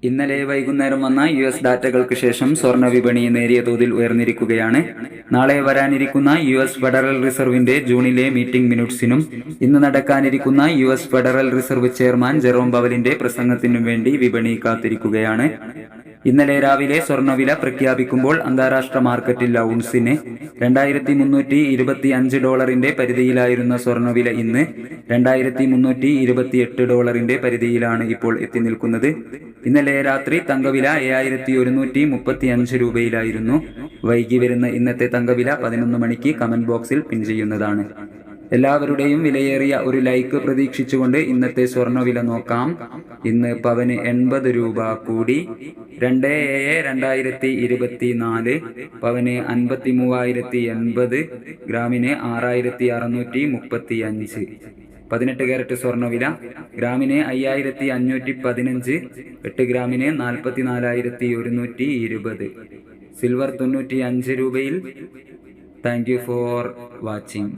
ഇന്നലെ വൈകുന്നേരം വന്ന US ഡാറ്റകൾക്ക് ശേഷം സ്വർണ്ണ വിപണി നേരിയ തോതിൽ ഉയർന്നിരിക്കുകയാണ്. നാളെ വരാനിരിക്കുന്ന US ഫെഡറൽ റിസർവിന്റെ ജൂണിലെ മീറ്റിംഗ് മിനിറ്റ്സിനും ഇന്ന് നടക്കാനിരിക്കുന്ന US federal reserve chairman Jerome പവലിന്റെ പ്രസംഗത്തിനും വേണ്ടി വിപണി കാത്തിരിക്കുകയാണ്. ഇന്നലെ രാവിലെ സ്വർണ്ണവില പ്രഖ്യാപിക്കുമ്പോൾ അന്താരാഷ്ട്ര മാർക്കറ്റിൽ ഔൺസിന് $2,325 പരിധിയിലായിരുന്ന സ്വർണ്ണവില ഇന്ന് $2,328 പരിധിയിലാണ് ഇപ്പോൾ എത്തി നിൽക്കുന്നത്. ഇന്നലെ രാത്രി തങ്കവില 7,135 രൂപയിലായിരുന്നു. വൈകി വരുന്ന ഇന്നത്തെ തങ്കവില 11 മണിക്ക് കമന്റ് ബോക്സിൽ പിൻ ചെയ്യുന്നതാണ്. എല്ലാവരുടെയും വിലയേറിയ ഒരു ലൈക്ക് പ്രതീക്ഷിച്ചുകൊണ്ട് ഇന്നത്തെ സ്വർണ്ണവില നോക്കാം. ഇന്ന് പവന് 80 രൂപ കൂടി 2/7/2024. പവന് 53,080, ഗ്രാമിന് 6,635. 18 കാരറ്റ് സ്വർണ്ണവില ഗ്രാമിന് 5,515, 8 ഗ്രാമിന് 44,120. സിൽവർ 95 രൂപയിൽ. Thank you for watching.